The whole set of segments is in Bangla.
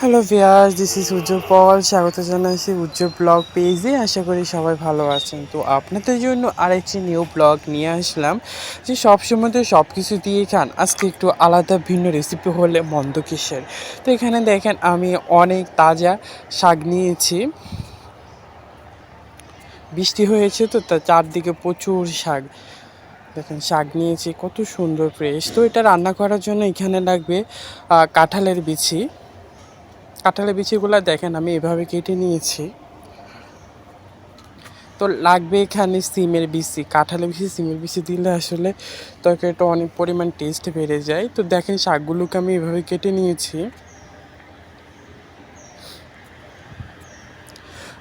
হ্যালো ভিউয়ার্স, দিস ইজ উজ্জ্বল পল। স্বাগত জানাচ্ছি উজ্জ্বল ব্লগ পেজে। আশা করি সবাই ভালো আছেন। তো আপনাদের জন্য আরেকটি নিউ ব্লগ নিয়ে আসলাম যে সবসময় তো সব কিছু দিয়ে খান, আজকে একটু আলাদা ভিন্ন রেসিপি হলে মন্দ কিসের। তো এখানে দেখেন আমি অনেক তাজা শাক নিয়েছি। বৃষ্টি হয়েছে তো তার চারদিকে প্রচুর শাক। দেখেন শাক নিয়েছি কত সুন্দর ফ্রেশ। তো এটা রান্না করার জন্য এখানে লাগবে কাঁঠালের বিচি। কাঁঠালের বিচিগুলো দেখেন আমি এভাবে কেটে নিয়েছি। তো লাগবে এখানে সিমের বিচি। কাঁঠালের বিচি সিমের বিচি দিলে আসলে তরকারিটা অনেক পরিমাণ টেস্ট বেড়ে যায়। তো দেখেন শাকগুলোকে আমি এভাবে কেটে নিয়েছি।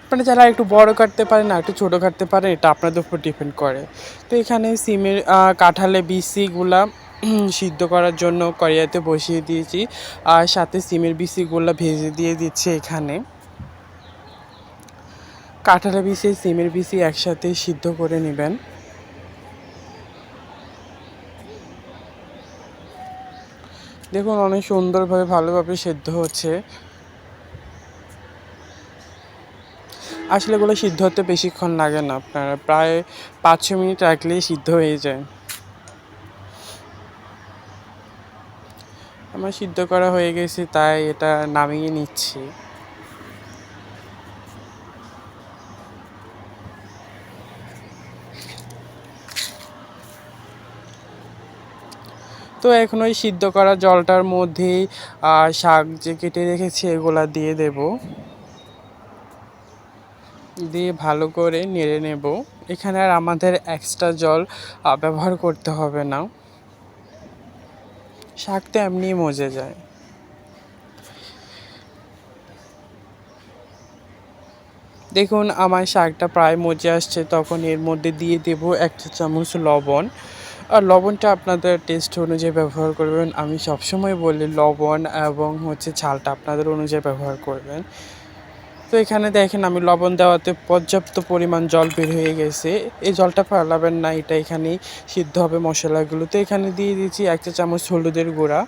আপনারা যারা একটু বড় কাটতে পারেন না একটু ছোটো কাটতে পারেন, এটা আপনাদের উপর ডিপেন্ড করে। তো এখানে সিমের কাঁঠালের বিচিগুলা সিদ্ধ করার জন্য কড়াইতে বসিয়ে দিয়েছি, আর সাথে সিমের বিচিগুলা ভেজে দিয়ে দিচ্ছি এখানে। কাঁঠালের বিচি সিমের বিচি একসাথে সিদ্ধ করে নেবেন। দেখুন অনেক সুন্দরভাবে ভালোভাবে সেদ্ধ হচ্ছে। আসলে এগুলো সিদ্ধ হতে বেশিক্ষণ লাগে না, আপনার প্রায় 5-6 মিনিট রাখলেই সিদ্ধ হয়ে যায়। আমার সিদ্ধ করা হয়ে গেছে তাই এটা নামিয়ে নিচ্ছি। তো এখন ওই সিদ্ধ করা জলটার মধ্যেই শাক যে কেটে রেখেছি এগুলা দিয়ে দেব, দিয়ে ভালো করে নেড়ে নেব। এখানে আর আমাদের এক্সট্রা জল ব্যবহার করতে হবে না, শাকটা এমনিই মজে যায়। দেখুন আমার শাকটা প্রায় মজে আসছে, তখন এর মধ্যে দিয়ে দেব 1 চা চামচ লবণ। আর লবণটা আপনাদের টেস্ট অনুযায়ী ব্যবহার করবেন। আমি সবসময় বলি লবণ এবং ঝালটা আপনাদের অনুযায়ী ব্যবহার করবেন। তো এখানে দেখেন আমি লবণ দেওয়াতে পর্যাপ্ত পরিমাণ জল বের হয়ে গেছে। এই জলটা ফেলাবেন না, এটা এখানেই সিদ্ধ হবে মশলাগুলো। তো এখানে দিয়ে দিচ্ছি 1 চা চামচ হলুদের গুঁড়া।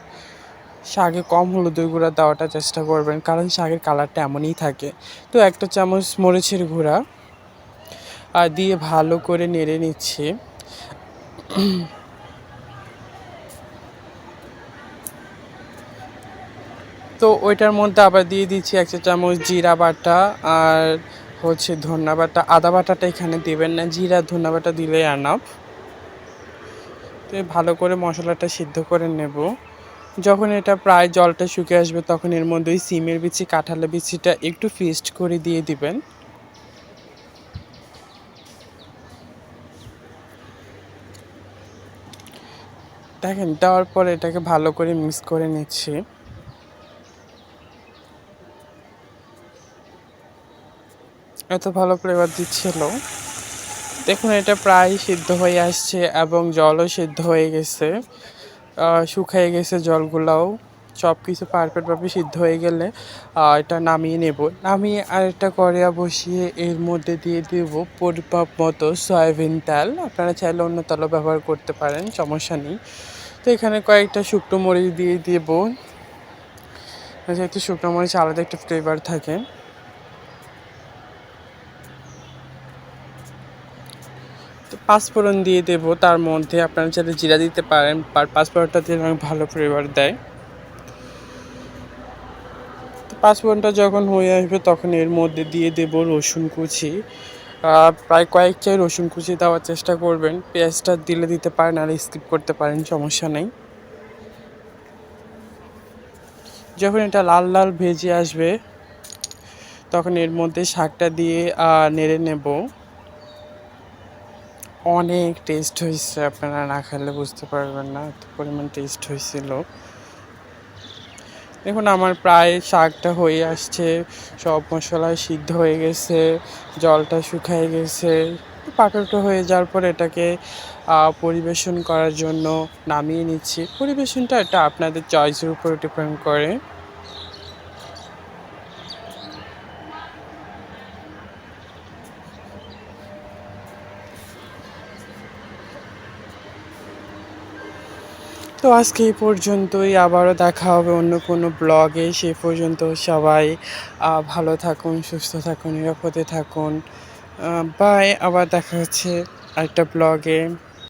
শাকে কম হলুদের গুঁড়া দেওয়াটা চেষ্টা করবেন, কারণ শাকের কালারটা এমনই থাকে। তো 1 চামচ মরিচের গুঁড়া আর দিয়ে ভালো করে নেড়ে নিচ্ছি। তো ওইটার মধ্যে আবার দিয়ে দিচ্ছি 1 চা চামচ জিরা বাটা আর ধনিয়া বাটা। আদা বাটাটা এখানে দেবেন না, জিরা ধনিয়া বাটা দিলেই এনাফ। তো ভালো করে মশলাটা সিদ্ধ করে নেব। যখন এটা প্রায় জলটা শুকিয়ে আসবে তখন এর মধ্যে ওই সিমের বিচি কাঁঠালের বিচিটা একটু ফিস্ট করে দিয়ে দিবেন। দেখেন দেওয়ার পরে এটাকে ভালো করে মিক্স করে নিচ্ছি। এত ভালো ফ্লেভার দিচ্ছিল। দেখুন এটা প্রায় সিদ্ধ হয়ে আসছে এবং জলও সিদ্ধ হয়ে গেছে, শুকিয়ে গেছে জলগুলাও। সব কিছু পারফেক্টভাবে সিদ্ধ হয়ে গেলে এটা নামিয়ে নেব। নামিয়ে আরেকটা কড়াইয়া বসিয়ে এর মধ্যে দিয়ে দেব পরিমাপ মতো সয়াবিন তেল। আপনারা চাইলে অন্য তেলও ব্যবহার করতে পারেন, সমস্যা নেই। তো এখানে কয়েকটা শুকনো মরিচ দিয়ে দেব, যেহেতু শুকনো মরিচ আলাদা একটা ফ্লেভার থাকে। তো পাঁচফোড়ন দিয়ে দেব, তার মধ্যে আপনারা চাইলে জিরা দিতে পারেন, আর পাঁচফোড়নটা দিলে অনেক ভালো ফ্লেভার দেয়। তো পাঁচফোড়নটা যখন হয়ে আসবে তখন এর মধ্যে দিয়ে দেব রসুন কুচি। প্রায় কয়েক চাই রসুন কুচি দেওয়ার চেষ্টা করবেন। পেঁয়াজটা দিলে দিতে পারেন আর স্কিপ করতে পারেন, সমস্যা নেই। যখন এটা লাল লাল ভেজে আসবে তখন এর মধ্যে শাকটা দিয়ে নেড়ে নেব। অনেক টেস্ট হয়েছে, আপনারা না খেলে বুঝতে পারবেন না এত পরিমাণ টেস্ট হয়েছিল। দেখুন আমার প্রায় শাকটা হয়ে আসছে, সব মশলা সিদ্ধ হয়ে গেছে, জলটা শুকিয়ে গেছে। পাটাটা হয়ে যাওয়ার পর এটাকে পরিবেশন করার জন্য নামিয়ে নিচ্ছি। পরিবেশনটা এটা আপনাদের চয়েসের উপর ডিপেন্ড করে। তো আজকে এই পর্যন্তই। আবারও দেখা হবে অন্য কোনো ব্লগে। সে পর্যন্ত সবাই ভালো থাকুন, সুস্থ থাকুন, নিরাপদে থাকুন। বাই। আবার দেখা হচ্ছে আরেকটা ব্লগে।